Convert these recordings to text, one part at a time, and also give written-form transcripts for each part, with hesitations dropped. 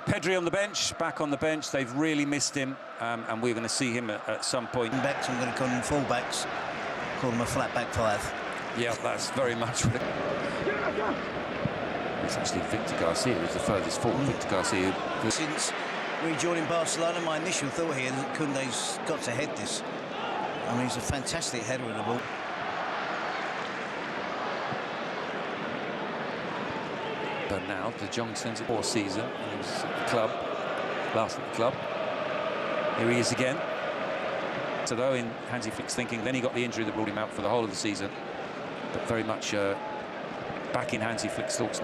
Pedri on the bench, back on the bench. They've really missed him, and we're going to see him at some point. Backs, I'm going to call them full-backs, call them a flat-back five. Yeah, that's very much what it's actually Victor Garcia who's the furthest forward. Victor Garcia. Since rejoining Barcelona, my initial thought here that Koundé's got to head this. I mean, he's a fantastic header of the ball. But now, De Jong sends it for season. He was at the club, last at the club. Here he is again. So though in Hansi Flick's thinking, then he got the injury that ruled him out for the whole of the season. But very much back in Hansi Flick's thoughts.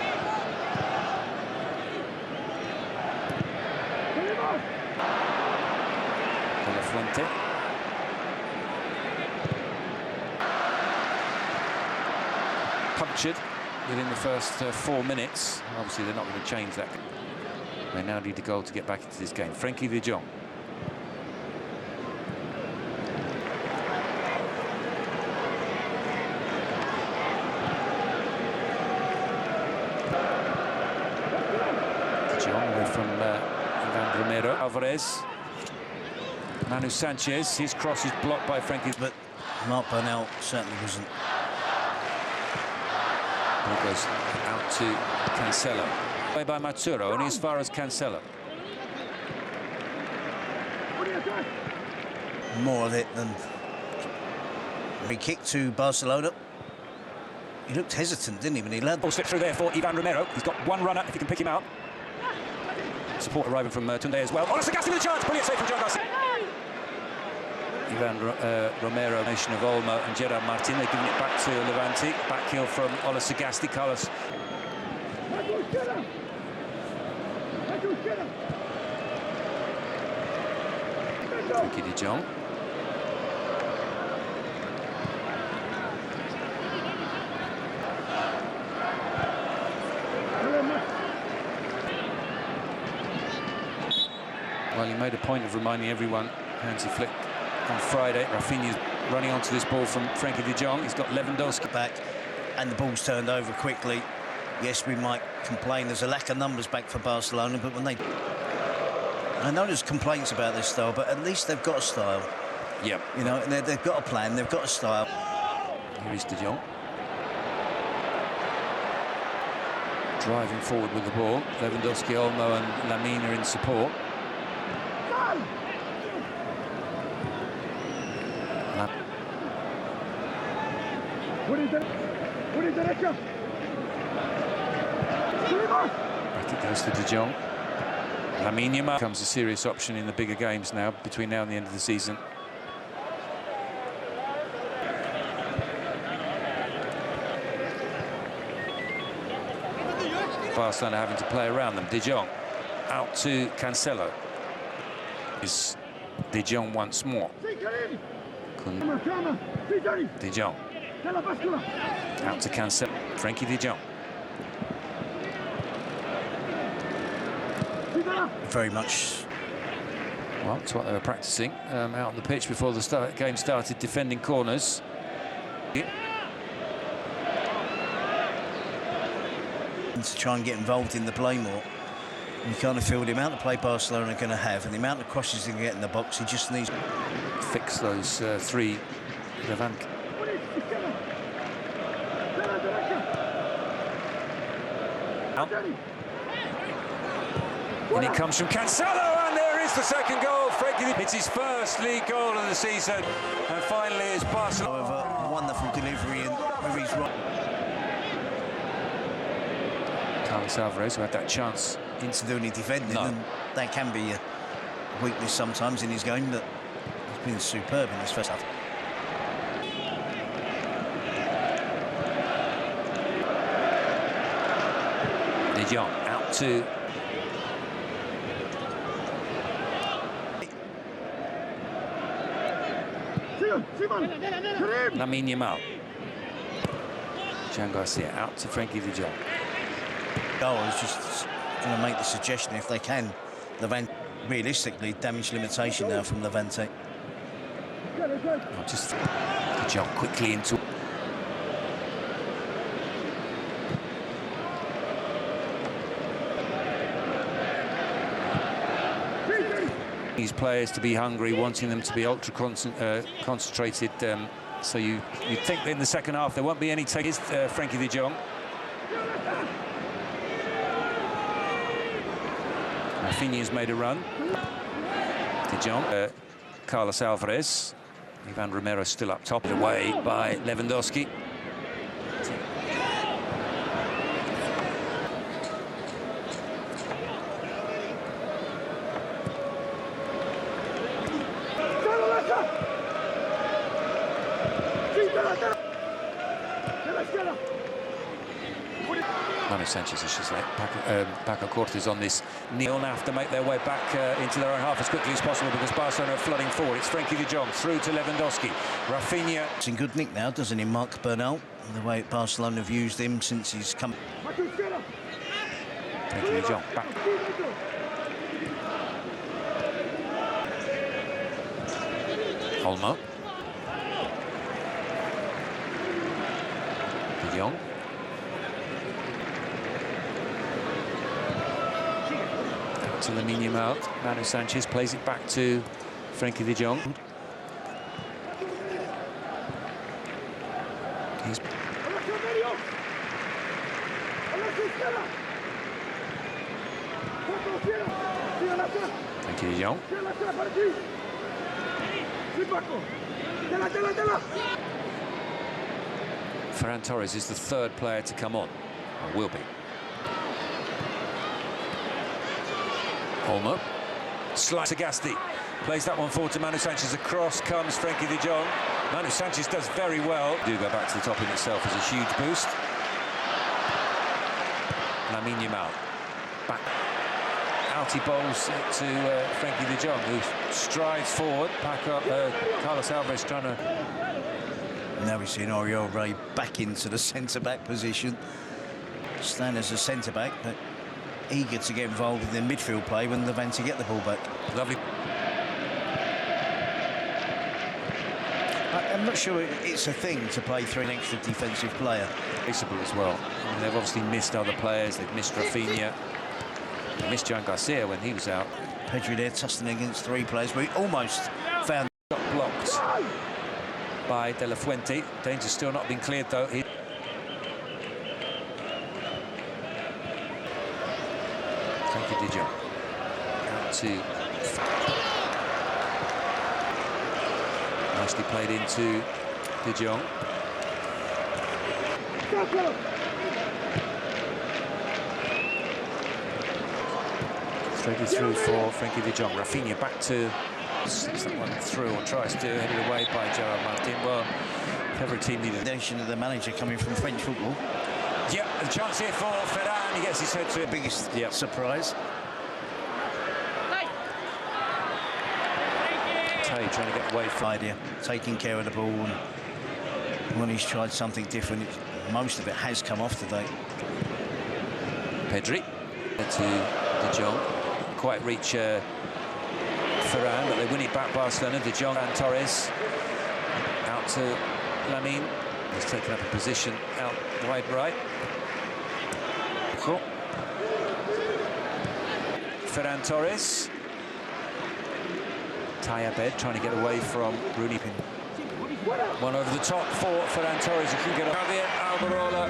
Levante. Punctured within the first 4 minutes. Obviously, they're not going to change that. They now need a goal to get back into this game. Frenkie de Jong. De Jong away from Ivan Romero. Alvarez. Manu Sanchez. His cross is blocked by Frenkie. But Marc Bernal certainly wasn't. It goes out to Cancelo. Away by Matsuro, only as far as Cancelo. More of it than he kicked to Barcelona. He looked hesitant, didn't he, when he led? Ball slipped through there for Ivan Romero. He's got one runner if he can pick him out. Support arriving from Tunde as well. Olasagasti with a chance. Brilliant save from John Garcia. Ivan Romero, nation of Olmo and Gerard Martin. They're giving it back to Levante. Back heel from Olasagasti. Carlos. Frenkie de Jong. Well, he made a point of reminding everyone, Hansi Flick, on Friday, Rafinha's running onto this ball from Frenkie de Jong. He's got Lewandowski back, and the ball's turned over quickly. Yes, we might complain there's a lack of numbers back for Barcelona, but when they... I know there's complaints about their style, but at least they've got a style. Yep. You know, and they've got a plan, they've got a style. Here is de Jong. Driving forward with the ball. Lewandowski, Olmo and Lamine are in support. Back it goes to de Jong. Lamine Yamal becomes a serious option in the bigger games now, between now and the end of the season. Barcelona having to play around them. De Jong out to Cancelo. Is De Jong once more. De Jong out to Cancelo. Frenkie de Jong. Very much. Well, it's what they were practicing out on the pitch before the game started, defending corners. To try and get involved in the play more. You kind of feel the amount of play Barcelona are going to have and the amount of crosses they can get in the box, he just needs to fix those three Levante. And it comes from Cancelo, and there is the second goal. Frenkie, it's his first league goal of the season, and finally it's Barcelona. However, wonderful delivery and where he's right. Carlos Alvarez, who had that chance Into doing any defending, and that can be a weakness sometimes in his game, but he's been superb in this first half. De Jong out to Lamine Yamal. Jean Garcia out to Frenkie de Jong. I was just going to make the suggestion, if they can, Levante, realistically, damage limitation now from Levante. Just de Jong quickly into... these players to be hungry, wanting them to be ultra concentrated. So you'd think that in the second half there won't be any takers. Frenkie de Jong. Rafinha's made a run. De Jong. Carlos Alvarez. Ivan Romero still up top. Away by Lewandowski. Manu Sanchez is just like Paco Cortes on this kneel now have to make their way back into their own half as quickly as possible because Barcelona are flooding forward. It's Frenkie de Jong through to Lewandowski. Rafinha. It's in good nick now, doesn't he, Marc Bernal? The way Barcelona have used him since he's come. Frenkie de Jong back. Olmo. De Jong. To Lamine Yamal. Manu Sanchez plays it back to Frenkie de Jong. He's Frenkie de Jong. Ferran Torres is the third player to come on, or will be. Olmo. Slide to Gasti. Plays that one forward to Manu Sanchez. Across comes Frenkie de Jong. Manu Sanchez does very well. Do go back to the top in itself as a huge boost. Lamine Yamal. Back. Out he bowls to Frenkie de Jong, who strides forward. Back up. Carlos Alvarez trying to... Now we've seen Oriol Ray back into the centre-back position. Stand as a centre-back, but eager to get involved in the midfield play when Levante get the ball back. Lovely. I'm not sure it's a thing to play through an extra defensive player. Visible as well. I mean, they've obviously missed other players. They've missed Rafinha. They missed Jan Garcia when he was out. Pedri there tussling against three players. We almost found... Got blocked by De La Fuente. Danger still not been cleared though. Frenkie de Jong out to nicely played into de Jong. Threaded through for Frenkie de Jong. Rafinha back to slips that one through or tries to, headed away by Gerard Martin. Well, if every team needed the of the manager coming from French football. Yeah, a chance here for Ferran. He gets his head to it. Biggest surprise. Tay trying to get away from idea, taking care of the ball. And when he's tried something different, most of it has come off today. Pedri to de Jong. Quite reach Ferran, but they win it back. Barcelona. De Jong and Torres out to Lamine. He's taken up a position out wide right. Cool. Ferran Torres. Tayabed trying to get away from Rooney. One over the top for Ferran Torres. He can get up. Javier Alberola.